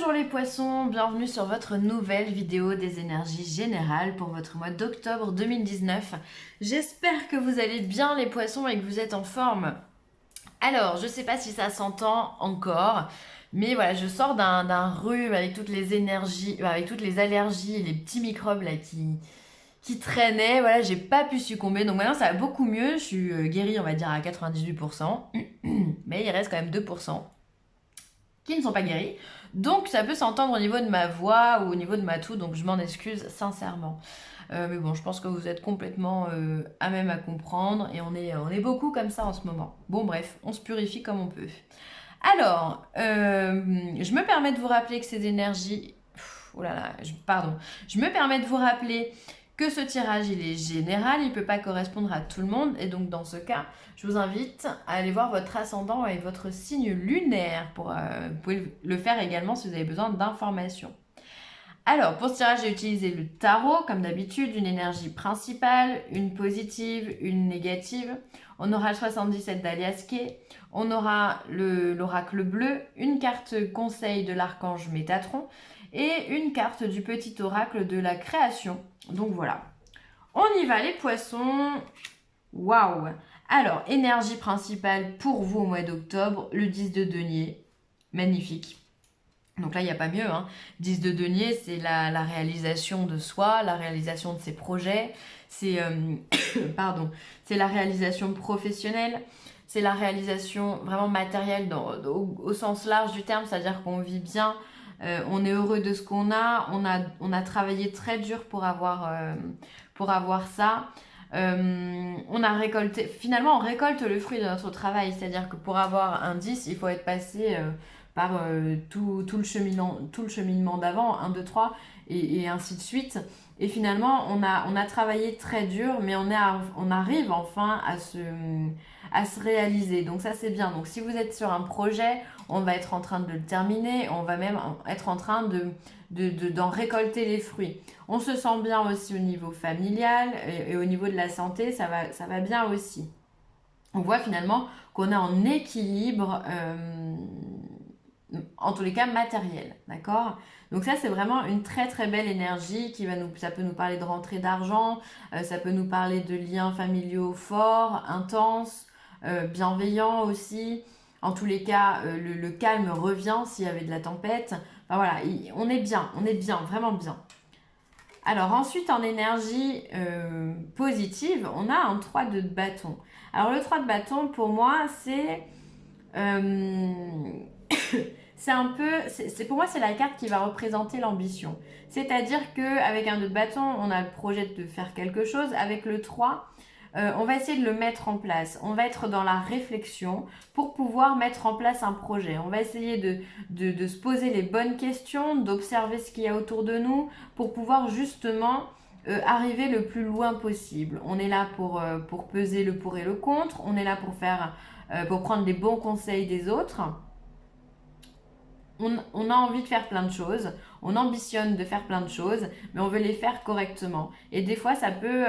Bonjour les poissons, bienvenue sur votre nouvelle vidéo des énergies générales pour votre mois d'octobre 2019. J'espère que vous allez bien les poissons et que vous êtes en forme. Alors, je ne sais pas si ça s'entend encore, mais voilà, je sors d'un rhume avec toutes les énergies, avec toutes les allergies et les petits microbes là qui traînaient. Voilà, j'ai pas pu succomber, donc maintenant ça va beaucoup mieux. Je suis guérie, on va dire, à 98%, mais il reste quand même 2% qui ne sont pas guéris. Donc ça peut s'entendre au niveau de ma voix ou au niveau de ma toux, donc je m'en excuse sincèrement. Mais bon, je pense que vous êtes complètement à même à comprendre et on est beaucoup comme ça en ce moment. Bon bref, on se purifie comme on peut. Alors, je me permets de vous rappeler que ces énergies... Oh là là, pardon. Je me permets de vous rappeler que ce tirage, il est général, il ne peut pas correspondre à tout le monde. Et donc, dans ce cas, je vous invite à aller voir votre ascendant et votre signe lunaire. Vous pouvez le faire également si vous avez besoin d'informations. Alors, pour ce tirage, j'ai utilisé le tarot, comme d'habitude, une énergie principale, une positive, une négative. On aura le 77 d'Alias Kay, on aura l'oracle bleu, une carte conseil de l'archange Métatron et une carte du petit oracle de la création. Donc voilà. On y va les poissons. Waouh! Alors, énergie principale pour vous au mois d'octobre, le 10 de denier. Magnifique. Donc là, il n'y a pas mieux. 10 de denier, c'est la réalisation de soi, la réalisation de ses projets. C'est pardon, c'est la réalisation professionnelle. C'est la réalisation vraiment matérielle au sens large du terme, c'est-à-dire qu'on vit bien, on est heureux de ce qu'on a, on a travaillé très dur pour avoir ça. On a récolté, finalement on récolte le fruit de notre travail, c'est-à-dire que pour avoir un 10, il faut être passé par tout le cheminement d'avant, 1, 2, 3, et ainsi de suite. Et finalement, on a travaillé très dur, mais on arrive enfin à se réaliser. Donc ça, c'est bien. Donc si vous êtes sur un projet, on va être en train de le terminer, on va même être en train d'en récolter les fruits. On se sent bien aussi au niveau familial et au niveau de la santé, ça va bien aussi. On voit finalement qu'on est en équilibre, en tous les cas matériel, d'accord? Donc ça, c'est vraiment une très très belle énergie ça peut nous parler de rentrée d'argent, ça peut nous parler de liens familiaux forts, intenses, bienveillants aussi. En tous les cas, le calme revient s'il y avait de la tempête. Enfin voilà, on est bien, vraiment bien. Alors ensuite, en énergie positive, on a un 3 de bâton. Alors le 3 de bâton, pour moi, c'est... c'est un peu, pour moi, c'est la carte qui va représenter l'ambition. C'est-à-dire qu'avec un 2 de bâton, on a le projet de faire quelque chose. Avec le 3, on va essayer de le mettre en place. On va être dans la réflexion pour pouvoir mettre en place un projet. On va essayer de se poser les bonnes questions, d'observer ce qu'il y a autour de nous pour pouvoir justement arriver le plus loin possible. On est là pour peser le pour et le contre. On est là pour prendre les bons conseils des autres. On a envie de faire plein de choses, on ambitionne de faire plein de choses, mais on veut les faire correctement. Et des fois, ça peut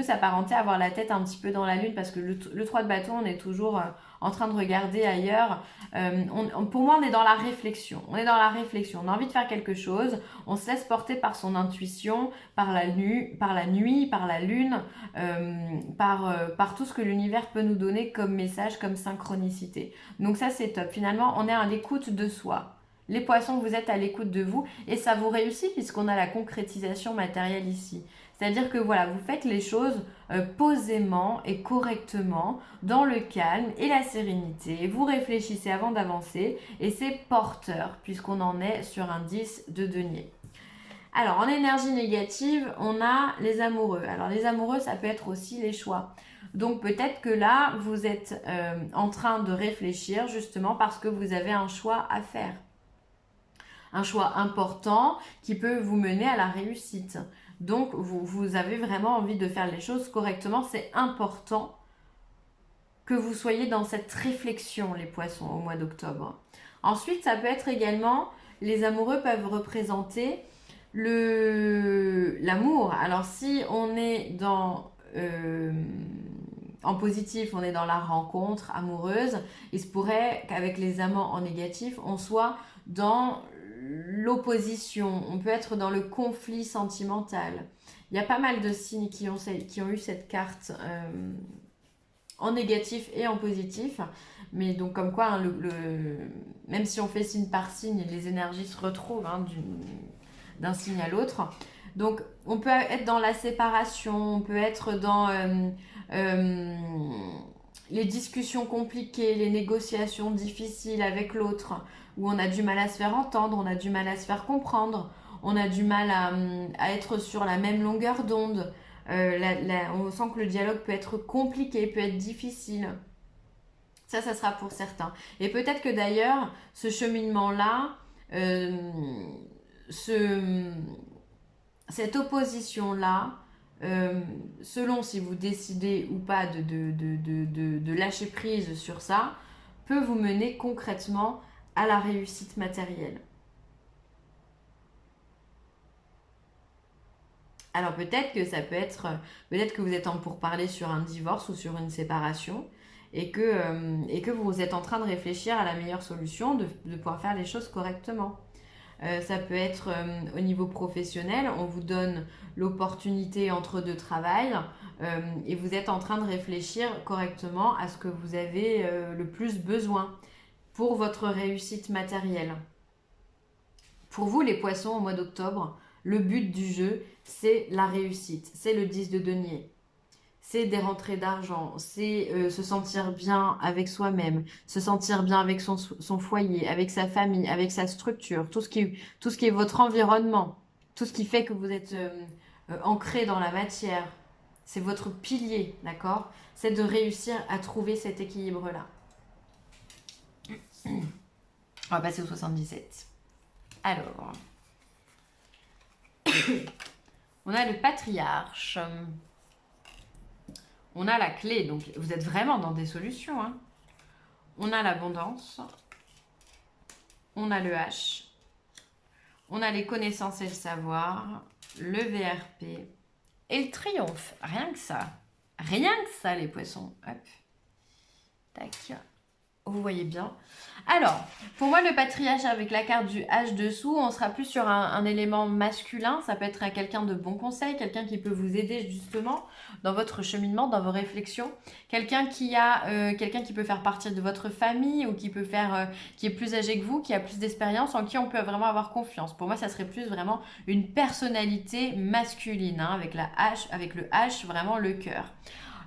s'apparenter à avoir la tête un petit peu dans la lune, parce que le 3 de bâton, on est toujours en train de regarder ailleurs. Pour moi, on est dans la réflexion. On est dans la réflexion. On a envie de faire quelque chose, on se laisse porter par son intuition, par la nuit, par la lune, par tout ce que l'univers peut nous donner comme message, comme synchronicité. Donc ça, c'est top. Finalement, on est à l'écoute de soi. Les poissons, vous êtes à l'écoute de vous et ça vous réussit puisqu'on a la concrétisation matérielle ici. C'est-à-dire que voilà, vous faites les choses posément et correctement, dans le calme et la sérénité. Vous réfléchissez avant d'avancer et c'est porteur puisqu'on en est sur un 10 de denier. Alors, en énergie négative, on a les amoureux. Alors, les amoureux, ça peut être aussi les choix. Donc, peut-être que là, vous êtes en train de réfléchir justement parce que vous avez un choix à faire. Un choix important qui peut vous mener à la réussite. Donc, vous avez vraiment envie de faire les choses correctement. C'est important que vous soyez dans cette réflexion, les poissons, au mois d'octobre. Ensuite, ça peut être également, les amoureux peuvent représenter l'amour. Alors si on est en positif, on est dans la rencontre amoureuse, il se pourrait qu'avec les amants en négatif, on soit dans l'opposition, on peut être dans le conflit sentimental. Il y a pas mal de signes qui ont eu cette carte en négatif et en positif. Mais donc comme quoi, hein, même si on fait signe par signe, les énergies se retrouvent hein, d'un signe à l'autre. Donc on peut être dans la séparation, on peut être dans les discussions compliquées, les négociations difficiles avec l'autre, où on a du mal à se faire entendre, on a du mal à se faire comprendre, on a du mal à être sur la même longueur d'onde. On sent que le dialogue peut être compliqué, peut être difficile. Ça sera pour certains. Et peut-être que d'ailleurs, ce cheminement-là, cette opposition-là, selon si vous décidez ou pas de lâcher prise sur ça, peut vous mener concrètement à la réussite matérielle. Alors peut-être que ça peut être, peut-être que vous êtes en pourparlers sur un divorce ou sur une séparation et que vous êtes en train de réfléchir à la meilleure solution de pouvoir faire les choses correctement. Ça peut être au niveau professionnel, on vous donne l'opportunité entre deux travails et vous êtes en train de réfléchir correctement à ce que vous avez le plus besoin pour votre réussite matérielle. Pour vous, les poissons, au mois d'octobre, le but du jeu, c'est la réussite, c'est le 10 de denier. C'est des rentrées d'argent, c'est se sentir bien avec soi-même, se sentir bien avec son foyer, avec sa famille, avec sa structure, tout ce qui est votre environnement, tout ce qui fait que vous êtes ancré dans la matière. C'est votre pilier, d'accord? C'est de réussir à trouver cet équilibre-là. On va passer au 77. Alors, on a le patriarche. On a la clé, donc vous êtes vraiment dans des solutions. Hein. On a l'abondance. On a le H. On a les connaissances et le savoir. Le VRP. Et le triomphe. Rien que ça. Rien que ça, les poissons. Hop. Tac. Vous voyez bien. Alors, pour moi, le patriarche avec la carte du H dessous, on sera plus sur un élément masculin. Ça peut être quelqu'un de bon conseil, quelqu'un qui peut vous aider justement dans votre cheminement, dans vos réflexions. Quelqu'un qui peut faire partie de votre famille ou qui peut qui est plus âgé que vous, qui a plus d'expérience, en qui on peut vraiment avoir confiance. Pour moi, ça serait plus vraiment une personnalité masculine, hein, avec le H, vraiment le cœur.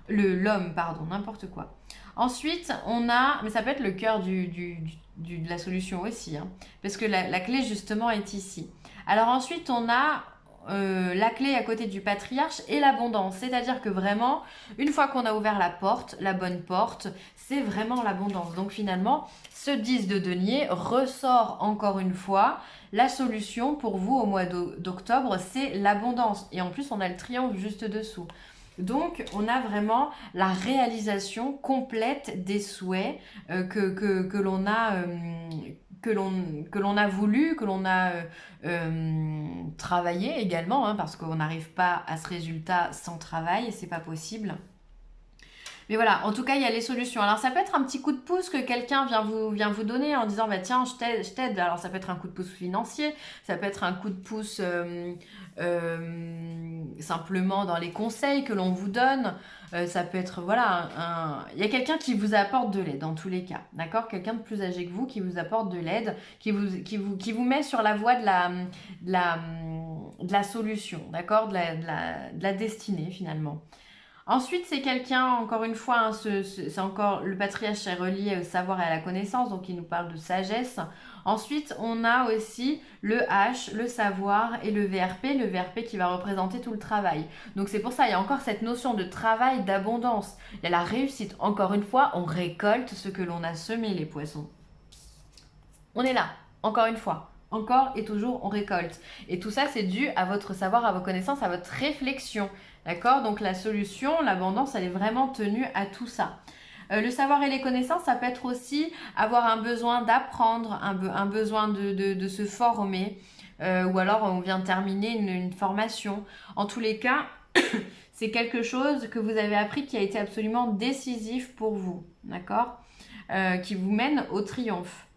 L'homme, pardon, n'importe quoi. Ensuite, on a, mais ça peut être le cœur de la solution aussi, hein, parce que la clé justement est ici. Alors ensuite, on a la clé à côté du patriarche et l'abondance, c'est-à-dire que vraiment, une fois qu'on a ouvert la porte, la bonne porte, c'est vraiment l'abondance. Donc finalement, ce 10 de denier ressort encore une fois. La solution pour vous au mois d'octobre, c'est l'abondance. Et en plus, on a le triomphe juste dessous. Donc, on a vraiment la réalisation complète des souhaits que l'on a voulu, que l'on a travaillé également, hein, parce qu'on n'arrive pas à ce résultat sans travail et c'est pas possible. Mais voilà, en tout cas, il y a les solutions. Alors, ça peut être un petit coup de pouce que quelqu'un vient vous donner en disant, bah, tiens, je t'aide. Alors, ça peut être un coup de pouce financier, ça peut être un coup de pouce simplement dans les conseils que l'on vous donne. Ça peut être, voilà, il y a quelqu'un qui vous apporte de l'aide dans tous les cas, d'accord? Quelqu'un de plus âgé que vous qui vous apporte de l'aide, qui vous met sur la voie de la solution, d'accord? De la destinée, finalement. Ensuite, c'est quelqu'un, encore une fois, hein, c'est encore le patriarche est relié au savoir et à la connaissance, donc il nous parle de sagesse. Ensuite, on a aussi le H, le savoir et le VRP qui va représenter tout le travail. Donc c'est pour ça, il y a encore cette notion de travail, d'abondance. Il y a la réussite. Encore une fois, on récolte ce que l'on a semé, les poissons. On est là, encore une fois. Encore et toujours, on récolte. Et tout ça, c'est dû à votre savoir, à vos connaissances, à votre réflexion. D'accord? Donc la solution, l'abondance, elle est vraiment tenue à tout ça. Le savoir et les connaissances, ça peut être aussi avoir un besoin d'apprendre, un besoin de se former, ou alors on vient de terminer une formation. En tous les cas, c'est quelque chose que vous avez appris qui a été absolument décisif pour vous. D'accord? Qui vous mène au triomphe.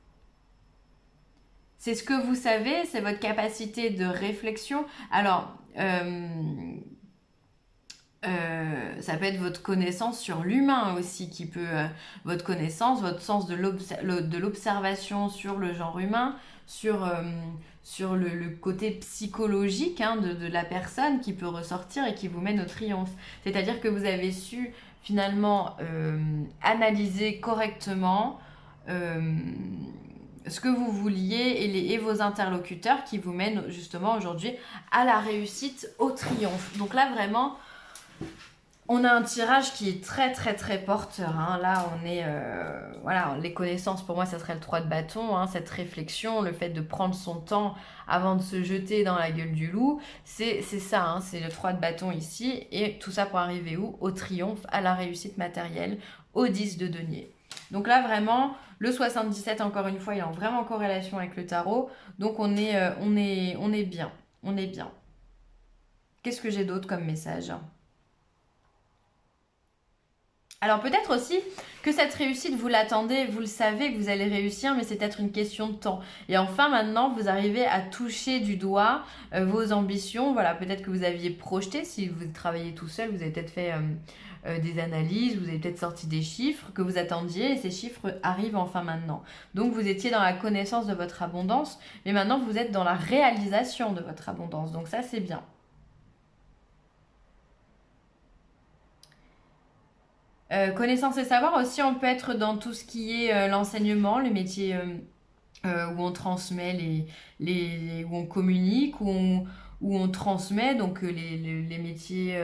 c'est ce que vous savez, c'est votre capacité de réflexion. Alors, ça peut être votre connaissance sur l'humain aussi qui peut, votre connaissance, votre sens de l'observation sur le genre humain, sur le côté psychologique hein, de la personne qui peut ressortir et qui vous mène au triomphe. C'est-à-dire que vous avez su finalement analyser correctement ce que vous vouliez et vos interlocuteurs qui vous mènent justement aujourd'hui à la réussite, au triomphe. Donc là vraiment, on a un tirage qui est très très très porteur. Hein. Là, on est... voilà, les connaissances, pour moi, ça serait le 3 de bâton. Hein. Cette réflexion, le fait de prendre son temps avant de se jeter dans la gueule du loup, c'est ça. Hein. C'est le 3 de bâton ici. Et tout ça pour arriver où? Au triomphe, à la réussite matérielle, au 10 de denier. Donc là, vraiment, le 77, encore une fois, il est en vraiment corrélation avec le tarot. Donc on est bien. On est bien. Qu'est-ce que j'ai d'autre comme message ? Alors peut-être aussi que cette réussite, vous l'attendez, vous le savez que vous allez réussir, mais c'est peut-être une question de temps. Et enfin maintenant, vous arrivez à toucher du doigt vos ambitions. Voilà, peut-être que vous aviez projeté, si vous travaillez tout seul, vous avez peut-être fait des analyses, vous avez peut-être sorti des chiffres que vous attendiez et ces chiffres arrivent enfin maintenant. Donc vous étiez dans la connaissance de votre abondance, mais maintenant vous êtes dans la réalisation de votre abondance. Donc ça c'est bien. Connaissance et savoir aussi, on peut être dans tout ce qui est l'enseignement, le métier où on transmet où on communique, où on transmet, donc les métiers,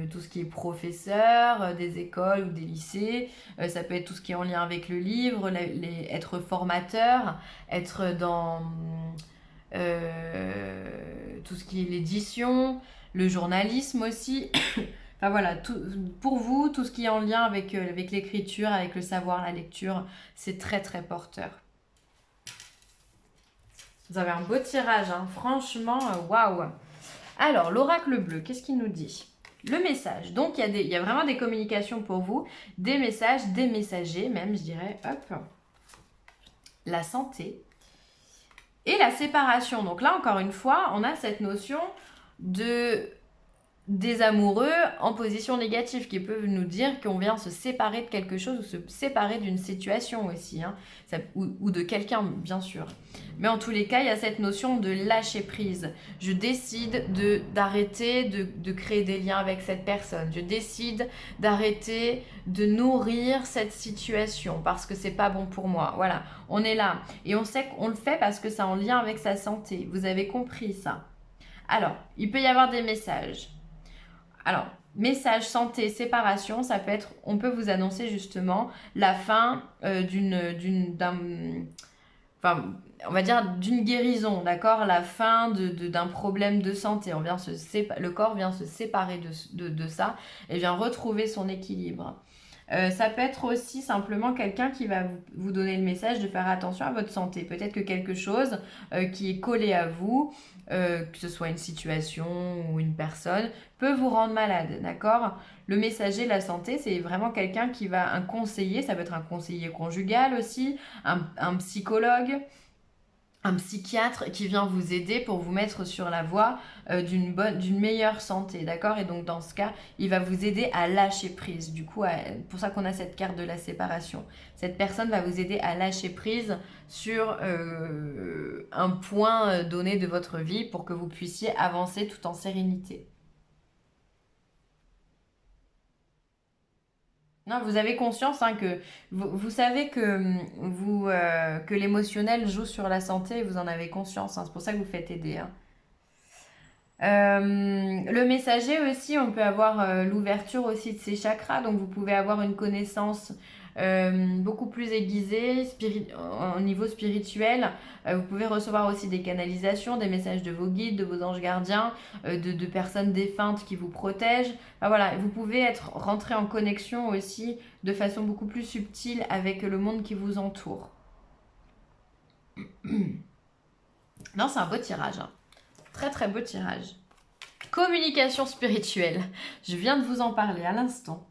tout ce qui est professeur, des écoles ou des lycées. Ça peut être tout ce qui est en lien avec le livre, être formateur, être dans tout ce qui est l'édition, le journalisme aussi. Enfin voilà, pour vous, tout ce qui est en lien avec l'écriture, avec le savoir, la lecture, c'est très très porteur. Vous avez un beau tirage, hein. Franchement, waouh. Alors, l'oracle bleu, qu'est-ce qu'il nous dit? Le message. Donc, il y a vraiment des communications pour vous, des messages, des messagers même, je dirais. Hop. La santé et la séparation. Donc là, encore une fois, on a cette notion des amoureux en position négative qui peuvent nous dire qu'on vient se séparer de quelque chose ou se séparer d'une situation aussi, hein, ou de quelqu'un bien sûr. Mais en tous les cas, il y a cette notion de lâcher prise. Je décide d'arrêter de créer des liens avec cette personne. Je décide d'arrêter de nourrir cette situation parce que c'est pas bon pour moi. Voilà, on est là et on sait qu'on le fait parce que c'est en lien avec sa santé. Vous avez compris ça? Alors, il peut y avoir des messages. Alors, message santé, séparation, ça peut être, on peut vous annoncer justement la fin enfin, on va dire d'une guérison, d'accord? La fin d'un problème de santé. Le corps vient se séparer de ça et vient retrouver son équilibre. Ça peut être aussi simplement quelqu'un qui va vous donner le message de faire attention à votre santé. Peut-être que quelque chose qui est collé à vous, que ce soit une situation ou une personne, peut vous rendre malade, d'accord? Le messager de la santé, c'est vraiment quelqu'un qui va, un conseiller, ça peut être un conseiller conjugal aussi, un psychologue, un psychiatre qui vient vous aider pour vous mettre sur la voie d'une meilleure santé, d'accord? Et donc dans ce cas, il va vous aider à lâcher prise. Du coup, pour ça qu'on a cette carte de la séparation. Cette personne va vous aider à lâcher prise sur un point donné de votre vie pour que vous puissiez avancer tout en sérénité. Non, vous avez conscience hein, que vous savez que l'émotionnel joue sur la santé et vous en avez conscience. Hein, c'est pour ça que vous faites aider. Hein. Le messager aussi, on peut avoir l'ouverture aussi de ses chakras. Donc vous pouvez avoir une connaissance beaucoup plus aiguisée au niveau spirituel. Vous pouvez recevoir aussi des canalisations, des messages de vos guides, de vos anges gardiens, de personnes défuntes qui vous protègent. Enfin, voilà, vous pouvez rentrer en connexion aussi de façon beaucoup plus subtile avec le monde qui vous entoure. Non, c'est un beau tirage. Hein. Très très beau tirage. Communication spirituelle. Je viens de vous en parler à l'instant.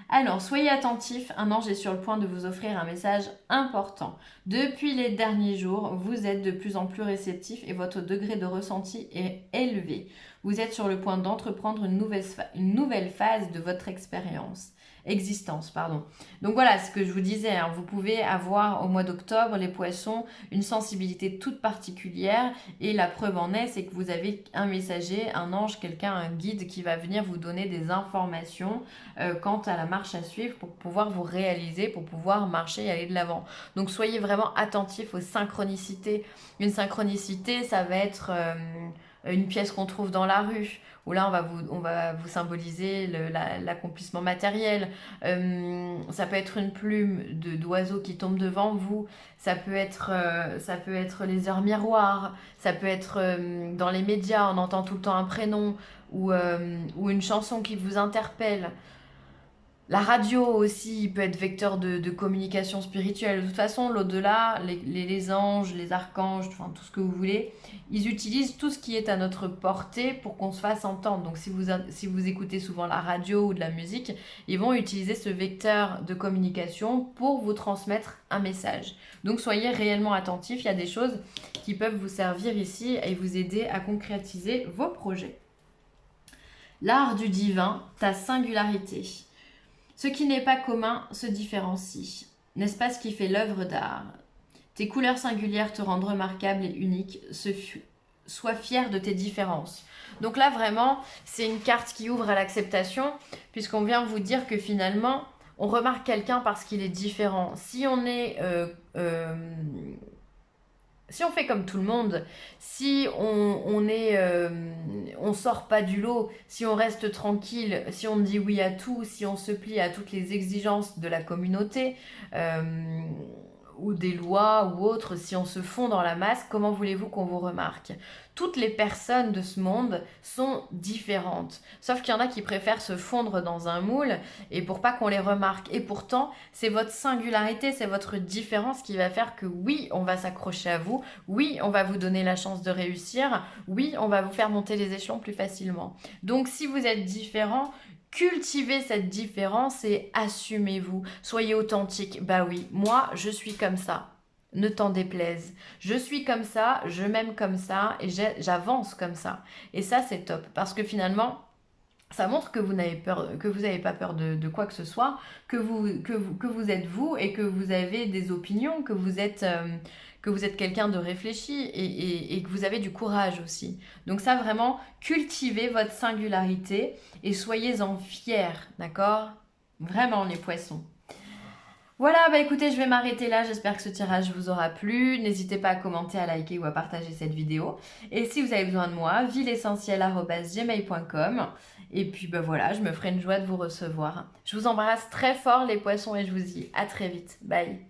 Alors, soyez attentifs, un ange est sur le point de vous offrir un message important. Depuis les derniers jours, vous êtes de plus en plus réceptif et votre degré de ressenti est élevé. Vous êtes sur le point d'entreprendre une nouvelle phase de votre existence. Donc voilà ce que je vous disais, hein, vous pouvez avoir au mois d'octobre, les poissons, une sensibilité toute particulière et la preuve en est, c'est que vous avez un messager, un ange, quelqu'un, un guide qui va venir vous donner des informations quant à la marche à suivre pour pouvoir vous réaliser, pour pouvoir marcher et aller de l'avant. Donc soyez vraiment attentifs aux synchronicités. Une synchronicité, ça va être une pièce qu'on trouve dans la rue, où là on va vous symboliser l'accomplissement matériel. Ça peut être une plume d'oiseau qui tombe devant vous, ça peut être les heures miroirs, ça peut être dans les médias, on entend tout le temps un prénom, ou une chanson qui vous interpelle. La radio aussi peut être vecteur de communication spirituelle. De toute façon, l'au-delà, les anges, les archanges, enfin tout ce que vous voulez, ils utilisent tout ce qui est à notre portée pour qu'on se fasse entendre. Donc si vous écoutez souvent la radio ou de la musique, ils vont utiliser ce vecteur de communication pour vous transmettre un message. Donc soyez réellement attentifs, il y a des choses qui peuvent vous servir ici et vous aider à concrétiser vos projets. L'art du divin, ta singularité. Ce qui n'est pas commun se différencie. N'est-ce pas ce qui fait l'œuvre d'art? Tes couleurs singulières te rendent remarquable et unique. Sois fier de tes différences. Donc là, vraiment, c'est une carte qui ouvre à l'acceptation, puisqu'on vient vous dire que finalement, on remarque quelqu'un parce qu'il est différent. Si on fait comme tout le monde, si on sort pas du lot, si on reste tranquille, si on dit oui à tout, si on se plie à toutes les exigences de la communauté, ou des lois ou autres, si on se fond dans la masse, comment voulez-vous qu'on vous remarque? Toutes les personnes de ce monde sont différentes. Sauf qu'il y en a qui préfèrent se fondre dans un moule et pour pas qu'on les remarque. Et pourtant, c'est votre singularité, c'est votre différence qui va faire que oui, on va s'accrocher à vous. Oui, on va vous donner la chance de réussir. Oui, on va vous faire monter les échelons plus facilement. Donc si vous êtes différent, cultivez cette différence et assumez-vous. Soyez authentique. Bah oui, moi, je suis comme ça. Ne t'en déplaise. Je suis comme ça, je m'aime comme ça et j'avance comme ça. Et ça, c'est top. Parce que finalement, ça montre que vous n'avez pas peur de quoi que ce soit, que vous êtes vous et que vous avez des opinions, que vous êtes quelqu'un de réfléchi et que vous avez du courage aussi. Donc ça, vraiment, cultivez votre singularité et soyez-en fiers, d'accord? Vraiment, les poissons. Voilà, bah écoutez, je vais m'arrêter là. J'espère que ce tirage vous aura plu. N'hésitez pas à commenter, à liker ou à partager cette vidéo. Et si vous avez besoin de moi, villeessentielle@gmail.com. Et puis bah voilà, je me ferai une joie de vous recevoir. Je vous embrasse très fort les poissons et je vous dis à très vite. Bye.